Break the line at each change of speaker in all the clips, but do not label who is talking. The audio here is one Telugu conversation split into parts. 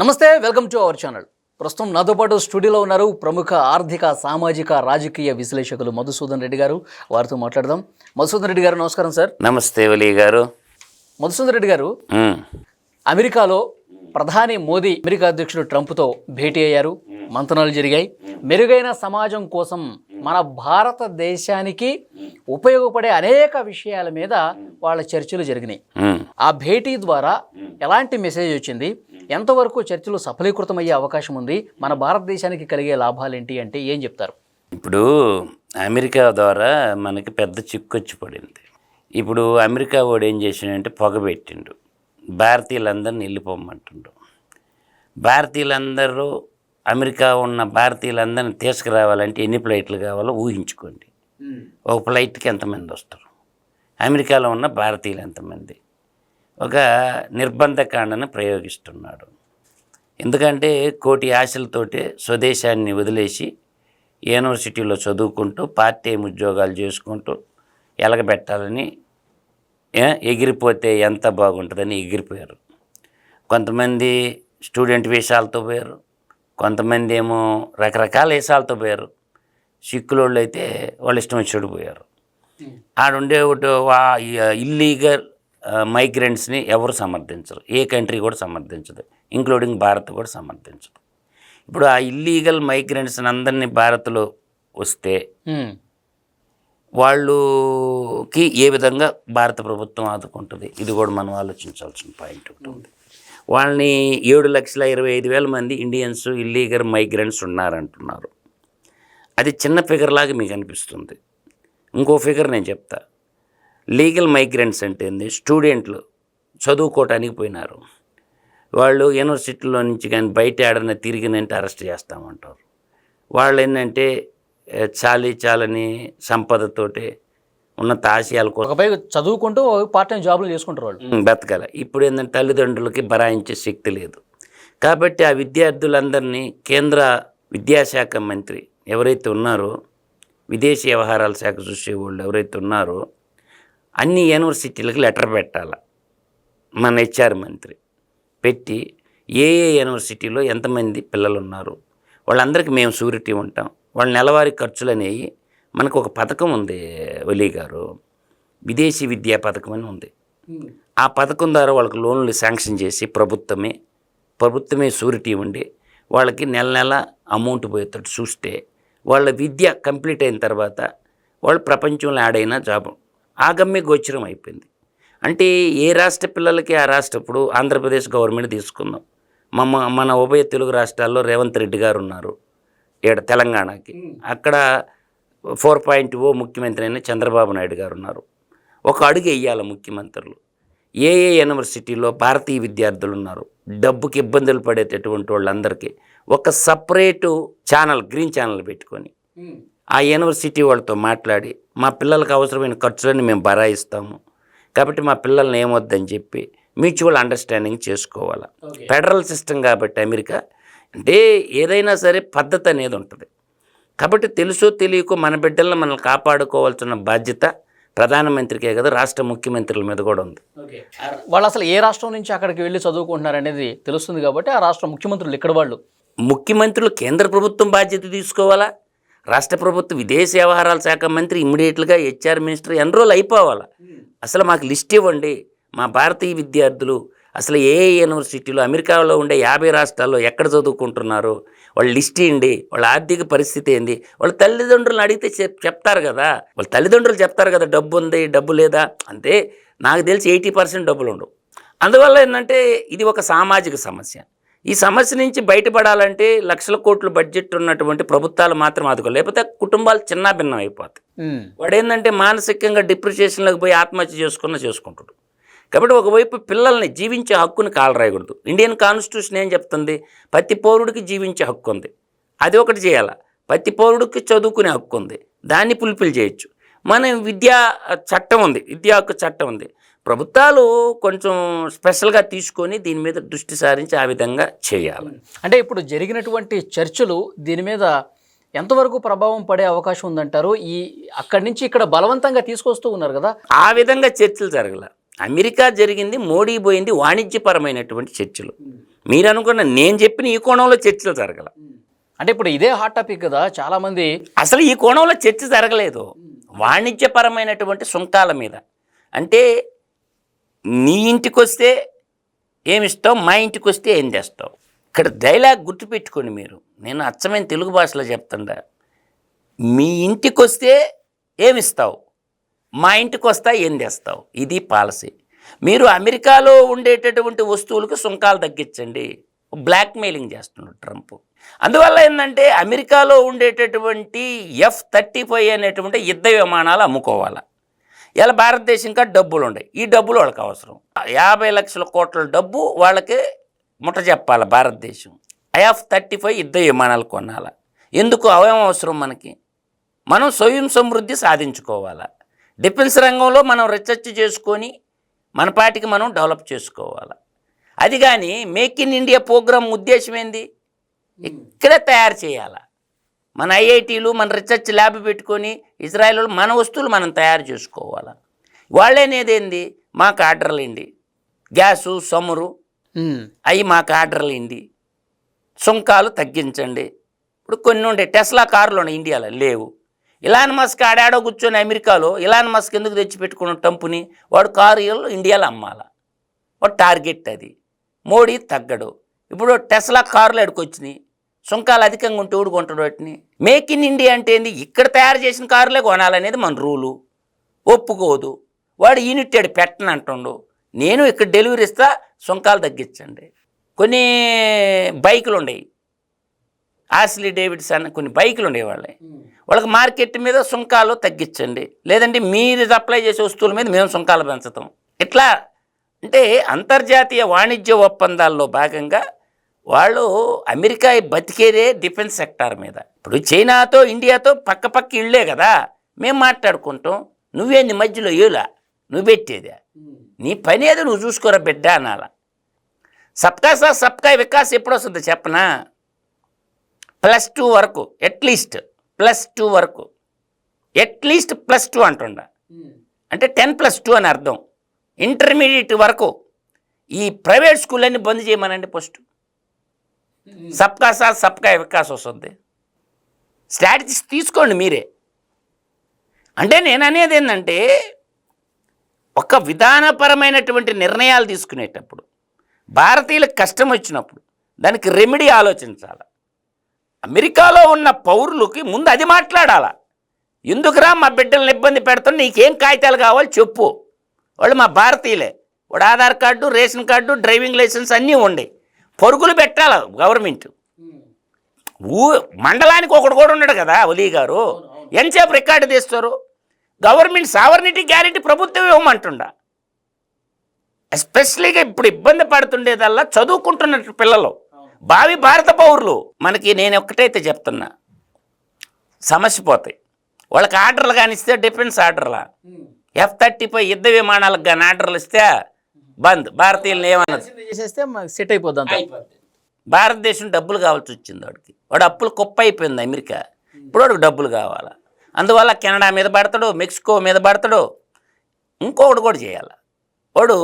నమస్తే, వెల్కమ్ టు అవర్ ఛానల్. ప్రస్తుతం నాతో పాటు స్టూడియోలో ఉన్నారు ప్రముఖ ఆర్థిక, సామాజిక, రాజకీయ విశ్లేషకులు మధుసూదన్ రెడ్డి గారు. వారితో మాట్లాడదాం. మధుసూదన్ రెడ్డి గారు నమస్కారం సార్.
నమస్తే వలి గారు.
మధుసూదన్ రెడ్డి గారు, అమెరికాలో ప్రధాని మోదీ అమెరికా అధ్యక్షుడు ట్రంప్తో భేటీ అయ్యారు. మంతనాలు జరిగాయి. మెరుగైన సమాజం కోసం మన భారతదేశానికి ఉపయోగపడే అనేక విషయాల మీద వాళ్ళ చర్చలు జరిగినాయి. ఆ భేటీ ద్వారా ఎలాంటి మెసేజ్ వచ్చింది, ఎంతవరకు చర్చలు సఫలీకృతమయ్యే అవకాశం ఉంది, మన భారతదేశానికి కలిగే లాభాలు ఏంటి అంటే ఏం చెప్తారు?
ఇప్పుడు అమెరికా ద్వారా మనకి పెద్ద చిక్కొచ్చి పడింది. ఇప్పుడు అమెరికా వాడు ఏం చేసిండంటే పొగబెట్టిండు, భారతీయులందరిని వెళ్ళిపోమంటుండు. భారతీయులందరూ అమెరికా ఉన్న భారతీయులందరినీ తీసుకురావాలంటే ఎన్ని ఫ్లైట్లు కావాలో ఊహించుకోండి. ఒక ఫ్లైట్కి ఎంతమంది వస్తారు, అమెరికాలో ఉన్న భారతీయులు ఎంతమంది. ఒక నిర్బంధకాండను ప్రయోగిస్తున్నాడు. ఎందుకంటే కోటి ఆశలతోటే స్వదేశాన్ని వదిలేసి యూనివర్సిటీలో చదువుకుంటూ పార్ట్ టైం ఉద్యోగాలు చేసుకుంటూ ఎలగబెట్టాలని ఎగిరిపోతే ఎంత బాగుంటుందని ఎగిరిపోయారు. కొంతమంది స్టూడెంట్ వేషాలతో పోయారు, కొంతమంది ఏమో రకరకాల వేషాలతో పోయారు. సిక్కులోళ్ళు అయితే వాళ్ళు ఇష్టం వచ్చి చెడిపోయారు. ఆడుండే ఒకటి ఇల్లీగల్ మైగ్రెంట్స్ని ఎవరు సమర్థించరు, ఏ కంట్రీ కూడా సమర్థించదు, ఇంక్లూడింగ్ భారత్ కూడా సమర్థించదు. ఇప్పుడు ఆ ఇల్లీగల్ మైగ్రెంట్స్ని అందరినీ భారత్లో వస్తే వాళ్ళకి ఏ విధంగా భారత ప్రభుత్వం ఆదుకుంటుంది, ఇది కూడా మనం ఆలోచించాల్సిన పాయింట్ ఒకటి ఉంది. వాళ్ళని 7,25,000 మంది ఇండియన్స్ ఇల్లీగల్ మైగ్రెంట్స్ ఉన్నారంటున్నారు. అది చిన్న ఫిగర్ లాగా మీకు అనిపిస్తుంది. ఇంకో ఫిగర్ నేను చెప్తా. లీగల్ మైగ్రెంట్స్ అంటే ఏంది? స్టూడెంట్లు చదువుకోవటానికి పోయినారు, వాళ్ళు యూనివర్సిటీలో నుంచి కానీ బయట ఆడన తిరిగినంటే అరెస్ట్ చేస్తామంటారు. వాళ్ళు ఏంటంటే చాలని సంపదతోటి ఉన్నత ఆశయాల కోసం
చదువుకుంటూ పార్ట్ టైం జాబులు చేసుకుంటారు వాళ్ళు,
బతకాల. ఇప్పుడు ఏంటంటే తల్లిదండ్రులకి భరాయించే శక్తి లేదు. కాబట్టి ఆ విద్యార్థులందరినీ కేంద్ర విద్యాశాఖ మంత్రి ఎవరైతే ఉన్నారో, విదేశీ వ్యవహారాల శాఖ చూసేవాళ్ళు ఎవరైతే ఉన్నారో, అన్ని యూనివర్సిటీలకు లెటర్ పెట్టాలి. మన హెచ్ఆర్ మంత్రి పెట్టి ఏ యూనివర్సిటీలో ఎంతమంది పిల్లలు ఉన్నారు వాళ్ళందరికీ మేము షూరిటీ ఉంటాం. వాళ్ళ నెలవారీ ఖర్చులు అనేవి మనకు ఒక పథకం ఉంది వలి గారు, విదేశీ విద్యా పథకం అని ఉంది. ఆ పథకం ద్వారా వాళ్ళకి లోన్లు శాంక్షన్ చేసి ప్రభుత్వమే షూరిటీ ఉండి వాళ్ళకి నెల నెల అమౌంట్ పోయేటట్టు చూస్తే వాళ్ళ విద్య కంప్లీట్ అయిన తర్వాత వాళ్ళు ప్రపంచంలో ఆడైనా జాబ్ ఆగమ్య గోచరం అయిపోయింది. అంటే ఏ రాష్ట్ర పిల్లలకి ఆ రాష్ట్ర, ఇప్పుడు ఆంధ్రప్రదేశ్ గవర్నమెంట్ తీసుకుందాం, మన ఉభయ తెలుగు రాష్ట్రాల్లో రేవంత్ రెడ్డి గారు ఉన్నారు, ఇక్కడ తెలంగాణకి, అక్కడ 4.0 ముఖ్యమంత్రి అయిన చంద్రబాబు నాయుడు గారు ఉన్నారు. ఒక అడుగు వేయాలి ముఖ్యమంత్రులు. ఏ యూనివర్సిటీలో భారతీయ విద్యార్థులు ఉన్నారు, డబ్బుకి ఇబ్బందులు పడేటటువంటి వాళ్ళందరికీ ఒక సపరేటు ఛానల్, గ్రీన్ ఛానల్ పెట్టుకొని ఆ యూనివర్సిటీ వాళ్ళతో మాట్లాడి మా పిల్లలకు అవసరమైన ఖర్చులని మేము భరాయిస్తాము, కాబట్టి మా పిల్లల్ని ఏమొద్దని చెప్పి మ్యూచువల్ అండర్స్టాండింగ్ చేసుకోవాలి. ఫెడరల్ సిస్టమ్ కాబట్టి అమెరికా అంటే ఏదైనా సరే పద్ధతి అనేది ఉంటుంది. కాబట్టి తెలుసో తెలియకో మన బిడ్డలను మనల్ని కాపాడుకోవాల్సిన బాధ్యత ప్రధానమంత్రికే కదా, రాష్ట్ర ముఖ్యమంత్రుల మీద కూడా ఉంది.
వాళ్ళు అసలు ఏ రాష్ట్రం నుంచి అక్కడికి వెళ్ళి చదువుకుంటున్నారు అనేది తెలుస్తుంది కాబట్టి ఆ రాష్ట్ర ముఖ్యమంత్రులు ఇక్కడ వాళ్ళు,
ముఖ్యమంత్రులు కేంద్ర ప్రభుత్వం బాధ్యత తీసుకోవాలా, రాష్ట్ర ప్రభుత్వ విదేశీ వ్యవహారాల శాఖ మంత్రి ఇమ్మీడియట్గా హెచ్ఆర్ మినిస్టర్ ఎన్రోల్ అయిపోవాలా. అసలు మాకు లిస్ట్ ఇవ్వండి, మా భారతీయ విద్యార్థులు అసలు ఏ యూనివర్సిటీలో అమెరికాలో ఉండే 50 రాష్ట్రాల్లో ఎక్కడ చదువుకుంటున్నారు, వాళ్ళు లిస్ట్ ఇవ్వండి, వాళ్ళ ఆర్థిక పరిస్థితి ఏంది. వాళ్ళ తల్లిదండ్రులను అడిగితే చెప్తారు కదా, వాళ్ళ తల్లిదండ్రులు చెప్తారు కదా డబ్బు ఉంది డబ్బు లేదా. అంటే నాకు తెలిసి 80% డబ్బులు ఉండవు. అందువల్ల ఏంటంటే ఇది ఒక సామాజిక సమస్య. ఈ సమస్య నుంచి బయటపడాలంటే లక్షల కోట్ల బడ్జెట్ ఉన్నటువంటి ప్రభుత్వాలు మాత్రం ఆదుకోవాలి, లేకపోతే కుటుంబాలు చిన్నాభిన్నం అయిపోతాయి. వాడు ఏంటంటే మానసికంగా డిప్రెషన్లోకి పోయి ఆత్మహత్య చేసుకుంటాడు. కాబట్టి ఒకవైపు పిల్లల్ని జీవించే హక్కుని కాలరాయకూడదు. ఇండియన్ కాన్స్టిట్యూషన్ ఏం చెప్తుంది? ప్రతి పౌరుడికి జీవించే హక్కు ఉంది, అది ఒకటి చేయాలి. ప్రతి పౌరుడికి చదువుకునే హక్కు ఉంది, దాన్ని ఫుల్ఫిల్ చేయొచ్చు. మన విద్యా హక్కు చట్టం ఉంది. ప్రభుత్వాలు కొంచెం స్పెషల్గా తీసుకొని దీని మీద దృష్టి సారించి ఆ విధంగా చేయాలి.
అంటే ఇప్పుడు జరిగినటువంటి చర్చలు దీని మీద ఎంతవరకు ప్రభావం పడే అవకాశం ఉందంటారు? అక్కడి నుంచి ఇక్కడ బలవంతంగా తీసుకొస్తూ ఉన్నారు కదా,
ఆ విధంగా చర్చలు జరగల. అమెరికా జరిగింది, మోడీ పోయింది వాణిజ్యపరమైనటువంటి చర్చలు. మీరు అనుకున్న నేను చెప్పిన ఈ కోణంలో చర్చలు జరగల.
అంటే ఇప్పుడు ఇదే హాట్ టాపిక్ కదా, చాలా మంది
అసలు ఈ కోణంలో చర్చ జరగలేదు. వాణిజ్యపరమైనటువంటి సుంకాల మీద, అంటే నీ ఇంటికి వస్తే ఏమిస్తావు, మా ఇంటికి వస్తే ఏం చేస్తావు. ఇక్కడ డైలాగ్ గుర్తుపెట్టుకోండి మీరు, నేను అచ్చమైన తెలుగు భాషలో చెప్తుండా. మీ ఇంటికి వస్తే ఏమిస్తావు, మా ఇంటికి వస్తా ఏం చేస్తావు, ఇది పాలసీ. మీరు అమెరికాలో ఉండేటటువంటి వస్తువులకు సుంకాలు తగ్గించండి, బ్లాక్మెయిలింగ్ చేస్తున్నాడు ట్రంప్. అందువల్ల ఏంటంటే అమెరికాలో ఉండేటటువంటి F-35 అనేటువంటి యుద్ధ విమానాలు అమ్ముకోవాలి. ఇలా భారతదేశం ఇంకా డబ్బులు ఉన్నాయి, ఈ డబ్బులు వాళ్ళకి అవసరం. 50 లక్షల కోట్ల డబ్బు వాళ్ళకి ముట్ట చెప్పాలి భారతదేశం. F-35 యుద్ధ విమానాలు కొనాలి. ఎందుకు అవేం అవసరం మనకి? మనం స్వయం సమృద్ధి సాధించుకోవాలి. డిఫెన్స్ రంగంలో మనం రీసెర్చ్ చేసుకొని మన పాటికి మనం డెవలప్ చేసుకోవాలి. అది కానీ మేక్ ఇన్ ఇండియా ప్రోగ్రాం ఉద్దేశం ఏంది? ఇక్కడే తయారు చేయాలి. మన ఐఐటీలు, మన రీసెర్చ్ ల్యాబ్ పెట్టుకొని ఇజ్రాయెల్ మన వస్తువులు మనం తయారు చేసుకోవాలి. వాళ్ళేనేదేంది, మాకు ఆర్డర్లు ఇండి, గ్యాసు సమురు అవి మాకు ఆర్డర్లు ఇండి, సుంకాలు తగ్గించండి. ఇప్పుడు కొన్ని ఉండే టెస్లా కార్లు ఉన్నాయి, ఇండియాలో లేవు. ఇలాన్ మస్క్ ఆడాడో కూర్చొని అమెరికాలో, ఇలాన్ మస్క్ ఎందుకు తెచ్చిపెట్టుకున్న టంపుని, వాడు కారు ఇండియాలో అమ్మాలి, వాడు టార్గెట్ అది. మోడీ తగ్గడు. ఇప్పుడు టెస్లా కార్లు ఎడుకొచ్చినాయి, సుంకాలు అధికంగా ఉంటే ఊడు కొంటాడు వాటిని. మేక్ ఇన్ ఇండియా అంటే ఏంది, ఇక్కడ తయారు చేసిన కార్లే కొనాలనేది మన రూలు. ఒప్పుకోదు. వాడు యూనిట్ పెట్టనంటుండు, నేను ఇక్కడ డెలివరీ ఇస్తా, సుంకాలు తగ్గించండి. కొన్ని బైకులు ఉండేవి, ఆస్లీ డేవిడ్సన్ కొన్ని బైకులు ఉండేవాళ్ళే, వాళ్ళకి మార్కెట్ మీద సుంకాలు తగ్గించండి, లేదంటే మీరు సప్లై చేసే వస్తువుల మీద మేము సుంకాలు పెంచుతాం. ఇట్లా అంటే అంతర్జాతీయ వాణిజ్య ఒప్పందాల్లో భాగంగా వాళ్ళు అమెరికా బతికేదే డిఫెన్స్ సెక్టార్ మీద. ఇప్పుడు చైనాతో ఇండియాతో పక్క పక్క ఇళ్ళే కదా, మేము మాట్లాడుకుంటాం, నువ్వేంది మధ్యలో ఏలా నువ్వు పెట్టేదే, నీ పని ఏదో నువ్వు చూసుకోరా బిడ్డ అనాల. సబ్కా సాత్ సబ్కా వికాస్ ఎప్పుడు వస్తుంది చెప్పనా? +2 వరకు, అట్లీస్ట్ +2 వరకు, అట్లీస్ట్ +2 అంటుండ, అంటే 10+2 అని అర్థం. ఇంటర్మీడియట్ వరకు ఈ ప్రైవేట్ స్కూళ్ళన్నీ బంద్ చేయమనండి ఫస్ట్. సబ్కా సాత్ సబ్కా వికాస్ వస్తుంది. స్ట్రాటజీస్ తీసుకోండి మీరే. అంటే నేను అనేది ఏంటంటే, ఒక విధానపరమైనటువంటి నిర్ణయాలు తీసుకునేటప్పుడు భారతీయులకు కష్టం వచ్చినప్పుడు దానికి రెమెడీ ఆలోచించాలి. అమెరికాలో ఉన్న పౌరులకి ముందు అది మాట్లాడాలా. ఎందుకురా మా బిడ్డలను ఇబ్బంది పెడుతున్నా, నీకేం కాగితాలు కావాలి చెప్పు. వాళ్ళు మా భారతీయులే, వాడు Aadhaar card, ration card, driving licence అన్నీ ఉండే, పరుగులు పెట్టాలి గవర్నమెంట్. మండలానికి ఒకడు కూడా ఉన్నాడు కదా ఒలీ గారు, ఎంతసేపు రికార్డు తీస్తారు. గవర్నమెంట్ సావర్నిటీ గ్యారెంటీ ప్రభుత్వం ఇవ్వమంటుండ. ఎస్పెషలీగా ఇప్పుడు ఇబ్బంది పడుతుండేదల్లా చదువుకుంటున్న పిల్లలు, భావి భారత పౌరులు. మనకి నేను ఒక్కటైతే చెప్తున్నా, సమస్య పోతాయి. వాళ్ళకి ఆర్డర్లు కానిస్తే డిఫెన్స్ ఆర్డర్లా, F-35 యుద్ధ విమానాలకు కానీ ఆర్డర్లు ఇస్తే బంద్. భారతీయులను ఏమన్నది
చేసేస్తే సెట్ అయిపోద్ది.
భారతదేశం డబ్బులు కావాల్సి వచ్చింది వాడికి, వాడు అప్పులు కుప్ప అయిపోయింది అమెరికా. ఇప్పుడు వాడికి డబ్బులు కావాలా. అందువల్ల కెనడా మీద పడతాడు, మెక్సికో మీద పడతాడు, ఇంకొకటి కూడా చేయాలి. వాడు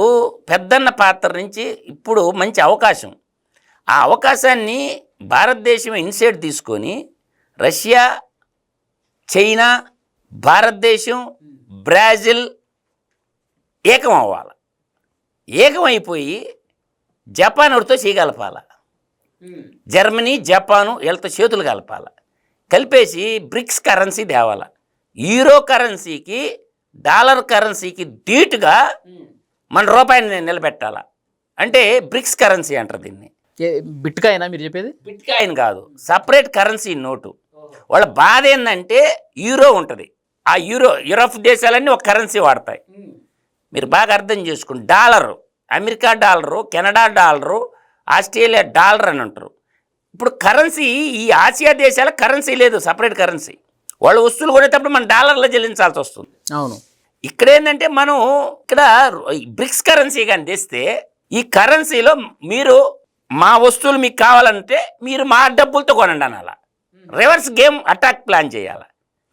పెద్దన్న పాత్ర నుంచి ఇప్పుడు మంచి అవకాశం, ఆ అవకాశాన్ని భారతదేశం ఇన్సైడ్ తీసుకొని రష్యా, చైనా, భారతదేశం, బ్రెజిల్ ఏకం అవ్వాలి. ఏకమైపోయి జపాన్ వాడితో చేయగలపాల, జర్మనీ, జపాను వీళ్ళతో చేతులు కలపాల, కలిపేసి బ్రిక్స్ కరెన్సీ తేవాల. యూరో కరెన్సీకి, డాలర్ కరెన్సీకి ధీటుగా మన రూపాయిని నిలబెట్టాల. అంటే బ్రిక్స్ కరెన్సీ అంటారు దీన్ని.
బిట్కాయినా మీరు చెప్పేది?
బిట్కాయిన్ కాదు, సపరేట్ కరెన్సీ నోటు. వాళ్ళ బాధ ఏంటంటే యూరో ఉంటుంది, ఆ యూరోప్ దేశాలన్నీ ఒక కరెన్సీ వాడతాయి. మీరు బాగా అర్థం చేసుకోండి. Dollar, America dollar, Canada dollar, Australia dollar అని అంటారు. ఇప్పుడు కరెన్సీ ఈ ఆసియా దేశాల కరెన్సీ లేదు, సపరేట్ కరెన్సీ. వాళ్ళు వస్తువులు కొనేటప్పుడు మనం డాలర్లో చెల్లించాల్సి వస్తుంది.
అవును.
ఇక్కడ ఏంటంటే మనం ఇక్కడ బ్రిక్స్ కరెన్సీ కానీ తెస్తే ఈ కరెన్సీలో మీరు మా వస్తువులు మీకు కావాలంటే మీరు మా డబ్బులతో కొనండి అనాల. రివర్స్ గేమ్ అటాక్ ప్లాన్ చేయాలి.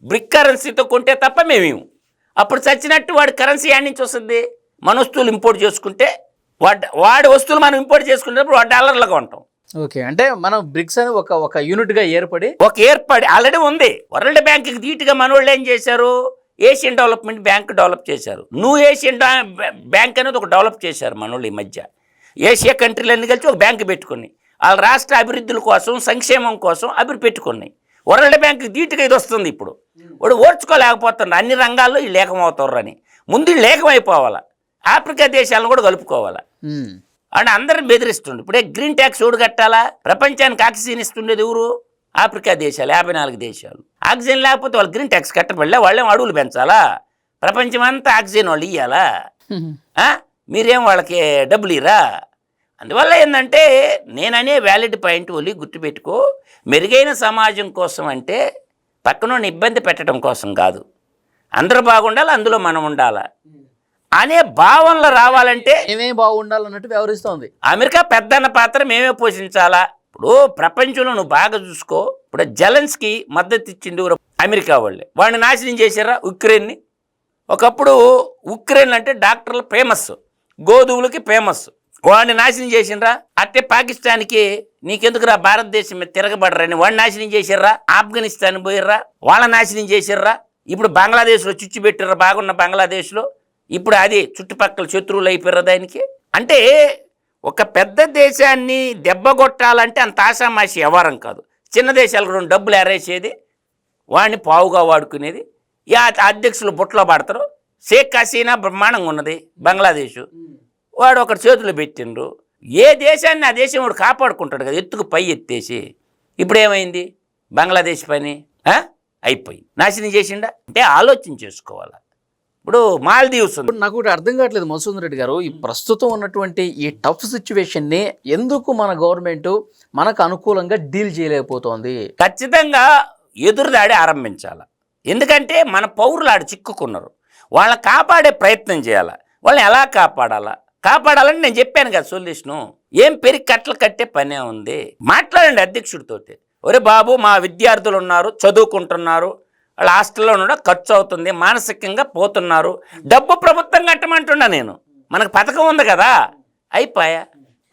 బ్రిక్ కరెన్సీతో కొంటే తప్ప మేము అప్పుడు చచ్చినట్టు వాడి కరెన్సీ యాడ్ నుంచి వస్తుంది, మన వస్తువులు ఇంపోర్ట్ చేసుకుంటే వాడి వస్తువులు మనం ఇంపోర్ట్ చేసుకునేటప్పుడు వాడి డాలర్లుగా ఉంటాం.
ఓకే, అంటే మనం బ్రిక్స్ అని ఒక యూనిట్గా
ఏర్పడి ఆల్రెడీ ఉంది. వరల్డ్ బ్యాంక్కి ధీటుగా మన వాళ్ళు ఏం చేశారు, ఏషియన్ డెవలప్మెంట్ బ్యాంక్ డెవలప్ చేశారు. ఏషియన్ బ్యాంక్ అనేది ఒక డెవలప్ చేశారు మన వాళ్ళు ఈ మధ్య. ఏషియా కంట్రీలన్నీ కలిసి ఒక బ్యాంక్ పెట్టుకుని వాళ్ళ రాష్ట్ర అభివృద్ధుల కోసం సంక్షేమం కోసం అభివృద్ధి పెట్టుకున్నాయి. వరల్డ్ బ్యాంక్కి ధీటుగా ఇది వస్తుంది. ఇప్పుడు వాడు ఓర్చుకోలేకపోతున్నారు, అన్ని రంగాల్లో వీళ్ళు ఏకమవుతారు అని. ముందు వీళ్ళు ఏకమైపోవాలా, ఆఫ్రికా దేశాలను కూడా కలుపుకోవాలా అని అందరిని బెదిరిస్తుండే. ఇప్పుడే గ్రీన్ ట్యాక్స్ ఓడి కట్టాలా, ప్రపంచానికి ఆక్సిజన్ ఇస్తుండేది ఎవరు, ఆఫ్రికా దేశాలు, 54 దేశాలు. ఆక్సిజన్ లేకపోతే వాళ్ళు గ్రీన్ ట్యాక్స్ కట్టబడలే, వాళ్ళేం అడవులు పెంచాలా, ప్రపంచం అంతా ఆక్సిజన్ వాళ్ళు ఇవ్వాలా, మీరేం వాళ్ళకి డబ్బులు ఇరా. అందువల్ల ఏంటంటే నేననే వ్యాలిడ్ పాయింట్ ఒలి గుర్తుపెట్టుకో, మెరుగైన సమాజం కోసం అంటే పక్కన ఇబ్బంది పెట్టడం కోసం కాదు, అందరూ బాగుండాలి, అందులో మనం ఉండాలా అనే భావనలో రావాలంటే
మేమే బాగుండాలన్నట్టు వ్యవహరిస్తోంది
అమెరికా. పెద్దన్న పాత్ర మేమే పోషించాలా. ఇప్పుడు ప్రపంచంలో నువ్వు బాగా చూసుకో, ఇప్పుడు జెలెన్స్కీ మద్దతు ఇచ్చింది అమెరికా వాళ్ళే. వాడిని నాశనం చేశారా ఉక్రెయిన్ని. ఒకప్పుడు ఉక్రెయిన్ అంటే డాక్టర్లు ఫేమస్, గోధుమలకి ఫేమస్, వాడిని నాశనం చేసిండ్రా. అట్టే పాకిస్తాన్కి నీకెందుకురా భారతదేశం మీద తిరగబడరని వాడిని నాశనం చేసిర్రా. ఆఫ్ఘనిస్తాన్ పోయిర్రా, వాళ్ళ నాశనం చేసిర్రా. ఇప్పుడు బంగ్లాదేశ్లో చుచ్చు పెట్టిర్రా, బాగున్న బంగ్లాదేశ్లో. ఇప్పుడు అది చుట్టుపక్కల శత్రువులు అయిపోయారు దానికి. అంటే ఒక పెద్ద దేశాన్ని దెబ్బగొట్టాలంటే అంత ఆషామాషి వ్యవహారం కాదు. చిన్న దేశాలకు 2 డబ్బులు ఎరేసేది, వాడిని పావుగా వాడుకునేది. అధ్యక్షులు బుట్టలో పడతారు. షేక్ హసీనా బ్రహ్మాండంగా ఉన్నది బంగ్లాదేశ్, వాడు ఒకటి చేతులు పెట్టిండ్రు. ఏ దేశాన్ని ఆ దేశం వాడు కాపాడుకుంటాడు కదా, ఎత్తుకు పై ఎత్తేసి. ఇప్పుడు ఏమైంది, బంగ్లాదేశ్ పని అయిపోయి నాశనం చేసిండా. అంటే ఆలోచన చేసుకోవాలి. ఇప్పుడు మాల్దీవ్స్ ఉంది.
నాకు ఒకటి అర్థం కావట్లేదు మధుసూదన్ రెడ్డి గారు, ఈ ప్రస్తుతం ఉన్నటువంటి ఈ టఫ్ సిచ్యువేషన్ని ఎందుకు మన గవర్నమెంట్ మనకు అనుకూలంగా డీల్ చేయలేకపోతోంది?
ఖచ్చితంగా ఎదురుదాడి ఆరంభించాలి. ఎందుకంటే మన పౌరులు ఆడ చిక్కుకున్నారు, వాళ్ళని కాపాడే ప్రయత్నం చేయాలి. వాళ్ళని ఎలా కాపాడాలని నేను చెప్పాను కదా సొల్యూషను. ఏం పెరిగి కట్టలు కట్టే పనే ఉంది. మాట్లాడండి అధ్యక్షుడితోటి, ఒరే బాబు మా విద్యార్థులు ఉన్నారు, చదువుకుంటున్నారు, వాళ్ళ హాస్టల్లో కూడా ఖర్చు అవుతుంది, మానసికంగా పోతున్నారు, డబ్బు ప్రభుత్వం కట్టమంటున్నా నేను, మనకు పథకం ఉంది కదా, అయిపోయా.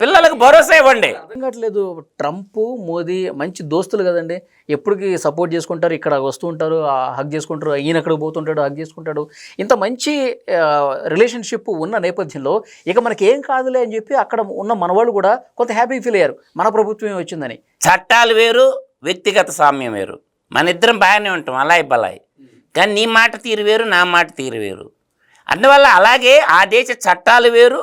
పిల్లలకు భరోసా ఇవ్వండి.
అర్థం కావట్లేదు, ట్రంప్ మోదీ మంచి దోస్తులు కదండి, ఎప్పటికీ సపోర్ట్ చేసుకుంటారు, ఇక్కడ వస్తూ ఉంటారు, హగ్ చేసుకుంటారు, ఈయన అక్కడికి పోతుంటాడు, హగ్ చేసుకుంటాడు. ఇంత మంచి రిలేషన్షిప్ ఉన్న నేపథ్యంలో ఇక మనకి ఏం కాదులే అని చెప్పి అక్కడ ఉన్న మనవాళ్ళు కూడా కొంత హ్యాపీ ఫీల్ అయ్యారు, మన ప్రభుత్వమే వచ్చిందని.
చట్టాలు వేరు, వ్యక్తిగత సామ్యం వేరు. మన ఇద్దరం బాగానే ఉంటాం అలాయ్ బలాయ్, కానీ నీ మాట తీరు వేరు, నా మాట తీరు వేరు. అందువల్ల అలాగే ఆ దేశ చట్టాలు వేరు,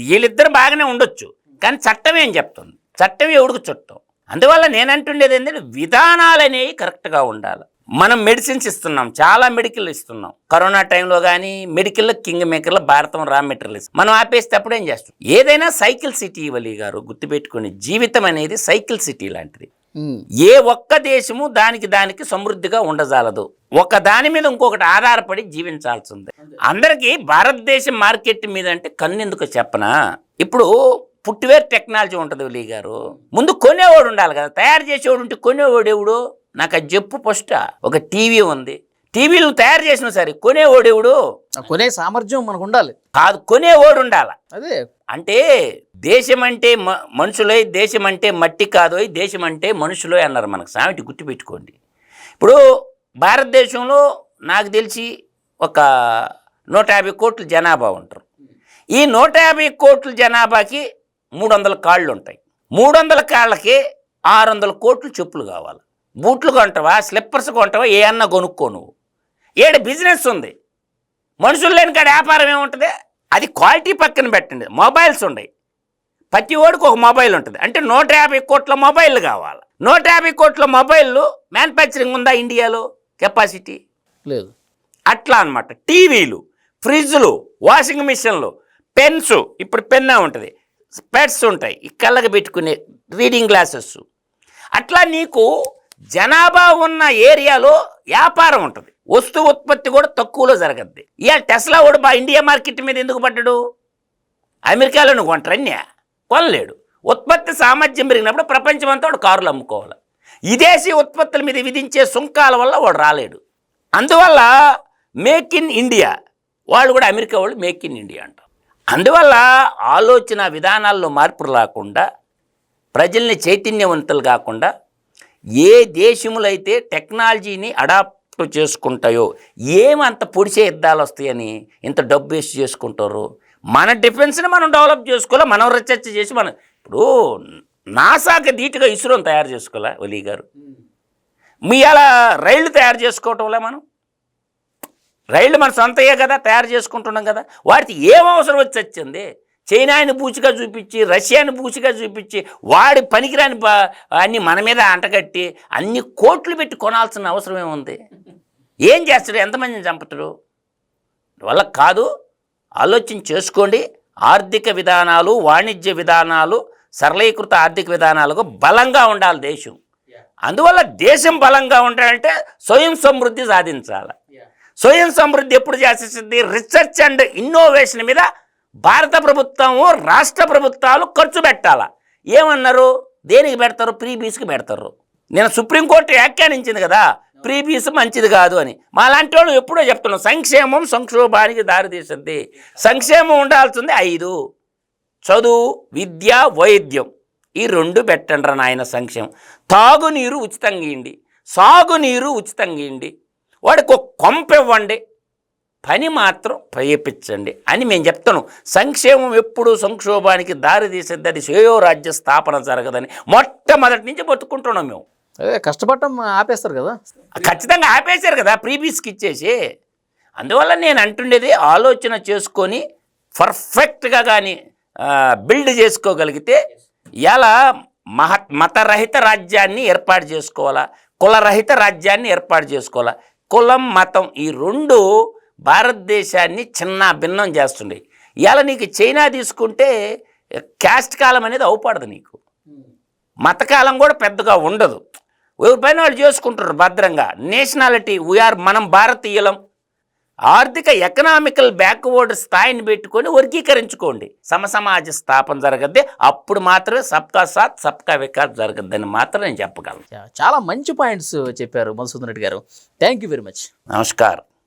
వీళ్ళిద్దరు బాగానే ఉండొచ్చు, కానీ చట్టం ఏం చెప్తుంది, చట్టం ఎవడికి చుట్టం. అందువల్ల నేనంటుండేది ఏంటంటే విధానాలు అనేవి కరెక్ట్గా ఉండాలి. మనం మెడిసిన్స్ ఇస్తున్నాం, చాలా మెడికల్ ఇస్తున్నాం. కరోనా టైంలో కానీ మెడికల్లో కింగ్ మేకర్లో భారతం రా మెటీరియల్స్ మనం ఆపేస్తే అప్పుడు ఏం చేస్తాం. ఏదైనా సైకిల్ సిటీ ఇవ్వాలి గారు, గుర్తుపెట్టుకుని, జీవితం అనేది సైకిల్ సిటీ లాంటిది. ఏ ఒక్క దేశము దానికి సమృద్ధిగా ఉండజాలదు, ఒక దాని మీద ఇంకొకటి ఆధారపడి జీవించాల్సిందే. అందరికీ భారతదేశం మార్కెట్ మీద అంటే కన్నెందుకు చెప్పనా. ఇప్పుడు ఫుట్వేర్ టెక్నాలజీ ఉంటుంది వలీ గారు, ముందు కొనేవాడు ఉండాలి కదా, తయారు చేసేవాడు ఉంటే కొనేవాడు ఎవడు, నాకు అది చెప్పు. ఫస్ట్ ఒక టీవీ ఉంది, టీవీలు తయారు చేసిన సరే కొనేవాడు ఎవడు,
కొనే సామర్థ్యం మనకు ఉండాలి
కాదు, కొనేవాడు ఉండాలి.
అదే
అంటే దేశం అంటే మనుషులై, దేశం అంటే మట్టి కాదోయ్, దేశం అంటే మనుషులే అన్నారు మనకు సామెత, గుర్తుపెట్టుకోండి. ఇప్పుడు భారతదేశంలో నాకు తెలిసి ఒక 150 కోట్ల జనాభా ఉంటారు. ఈ 150 కోట్ల జనాభాకి 300 కాళ్ళు ఉంటాయి. 300 కాళ్ళకి 600 కోట్లు చెప్పులు కావాలి. బూట్లు కొంటావా, స్లిప్పర్స్ కొంటావా, ఏ అన్నా కొనుక్కో నువ్వు. ఏడు బిజినెస్ ఉంది, మనుషులు లేని కాడ వ్యాపారం ఏముంటుంది. అది క్వాలిటీ పక్కన పెట్టండి. మొబైల్స్ ఉన్నాయి, ప్రతి ఓడికి ఒక మొబైల్ ఉంటుంది. అంటే 150 కోట్ల మొబైళ్ళు కావాలి. 150 కోట్ల మొబైళ్ళు మ్యానుఫ్యాక్చరింగ్ ఉందా ఇండియాలో, కెపాసిటీ
లేదు.
అట్లా అనమాట. టీవీలు, ఫ్రిడ్జ్లు, వాషింగ్ మిషన్లు, పెన్స్, ఇప్పుడు పెన్నే ఉంటుంది, స్పెట్స్ ఉంటాయి, ఈ కళ్ళకి పెట్టుకునే రీడింగ్ గ్లాసెస్. అట్లా నీకు జనాభా ఉన్న ఏరియాలో వ్యాపారం ఉంటుంది, వస్తు ఉత్పత్తి కూడా తక్కువలో జరగద్ది. ఇవాళ టెస్లా కూడా ఇండియా మార్కెట్ మీద ఎందుకు పడ్డాడు, అమెరికాలో నువ్వు కొంటారన్య కొనలేడు. ఉత్పత్తి సామర్థ్యం పెరిగినప్పుడు ప్రపంచం అంతా వాడు కారులు అమ్ముకోవాలి. విదేశీ ఉత్పత్తుల మీద విధించే సుంకాల వల్ల వాడు రాలేడు. అందువల్ల మేక్ ఇన్ ఇండియా, వాళ్ళు కూడా అమెరికా వాళ్ళు మేక్ ఇన్ ఇండియా అంటారు. అందువల్ల ఆలోచన విధానాల్లో మార్పులు రాకుండా, ప్రజల్ని చైతన్యవంతులు కాకుండా, ఏ దేశములు అయితే టెక్నాలజీని అడాప్ట్ చేసుకుంటాయో ఏమంత పొడిచే యుద్ధాలు వస్తాయని ఇంత డబ్బు వేస్ట్ చేసుకుంటారు. మన డిఫెన్స్ని మనం డెవలప్ చేసుకోవాలి, మనం రీసెర్చ్ చేసి మనం ఇప్పుడు నాసాకి ధీటుగా ఇస్రోని తయారు చేసుకోవాలా ఒలీ గారు. మీ అలా రైళ్లు తయారు చేసుకోవటంలే, మనం రైళ్లు మన సొంతయే కదా తయారు చేసుకుంటున్నాం కదా. వాటికి ఏం అవసరం వచ్చి వచ్చింది? చైనాని పూచిగా చూపించి, రష్యాని పూచిగా చూపించి, వాడి పనికిరాని అన్నీ మన మీద అంటగట్టి అన్ని కోట్లు పెట్టి కొనాల్సిన అవసరం ఏముంది? ఏం చేస్తాడు? ఎంతమందిని చంపుతాడు? వల్ల కాదు. ఆలోచన చేసుకోండి. ఆర్థిక విధానాలు, వాణిజ్య విధానాలు, సరళీకృత ఆర్థిక విధానాలకు బలంగా ఉండాలి దేశం. అందువల్ల దేశం బలంగా ఉండాలంటే స్వయం సమృద్ధి సాధించాలి. స్వయం సమృద్ధి ఎప్పుడు చేసేసింది? రీసెర్చ్ అండ్ ఇన్నోవేషన్ మీద భారత ప్రభుత్వము, రాష్ట్ర ప్రభుత్వాలు ఖర్చు పెట్టాలా. ఏమన్నారు? దేనికి పెడతారు? ప్రీబీస్కి పెడతారు. నేను సుప్రీంకోర్టు వ్యాఖ్యానించింది కదా, ప్రీబీస్ మంచిది కాదు అని. మా లాంటి వాళ్ళు ఎప్పుడో చెప్తున్నాం, సంక్షేమం సంక్షోభానికి దారితీస్తుంది. సంక్షేమం ఉండాల్సింది 5: చదువు, విద్య, వైద్యం. ఈ 2 పెట్టండి నాయన సంక్షేమం. తాగునీరు ఉచితంగా ఇవ్వండి, సాగునీరు ఉచితంగా ఇవ్వండి, వాడికి ఒక కొంప ఇవ్వండి, పని మాత్రం ప్రయపించండి అని మేము చెప్తాను. సంక్షేమం ఎప్పుడు సంక్షోభానికి దారి తీసేది, అది శ్రేయో రాజ్య స్థాపన జరగదని మొట్టమొదటి నుంచి బతుకుంటున్నాం మేము.
అదే కష్టపడటం ఆపేస్తారు కదా,
ఖచ్చితంగా ఆపేశారు కదా ప్రీబీస్కి ఇచ్చేసి. అందువల్ల నేను అంటుండేది, ఆలోచన చేసుకొని పర్ఫెక్ట్గా కానీ బిల్డ్ చేసుకోగలిగితే ఇలా మతరహిత రాజ్యాన్ని ఏర్పాటు చేసుకోవాలా, కులరహిత రాజ్యాన్ని ఏర్పాటు చేసుకోవాలా. కులం, మతం ఈ 2 భారతదేశాన్ని చిన్న భిన్నం చేస్తుండే. ఇవాళ నీకు చైనా తీసుకుంటే క్యాస్ట్ కాలం అనేది అవుపడదు, నీకు మతకాలం కూడా పెద్దగా ఉండదు. ఎవరిపైన వాళ్ళు చేసుకుంటారు భద్రంగా. నేషనాలిటీ మనం భారతీయులం. ఆర్థిక ఎకనామికల్ బ్యాక్వర్డ్ స్థాయిని పెట్టుకొని వర్గీకరించుకోండి. సమసమాజ స్థాపన జరగద్ది. అప్పుడు మాత్రమే సబ్కా సాత్ సబ్కా వికాస్ జరగద్దని మాత్రం నేను చెప్పగలను.
చాలా మంచి పాయింట్స్ చెప్పారు మధుసూదన్ రెడ్డి గారు. Thank you very much.
నమస్కారం.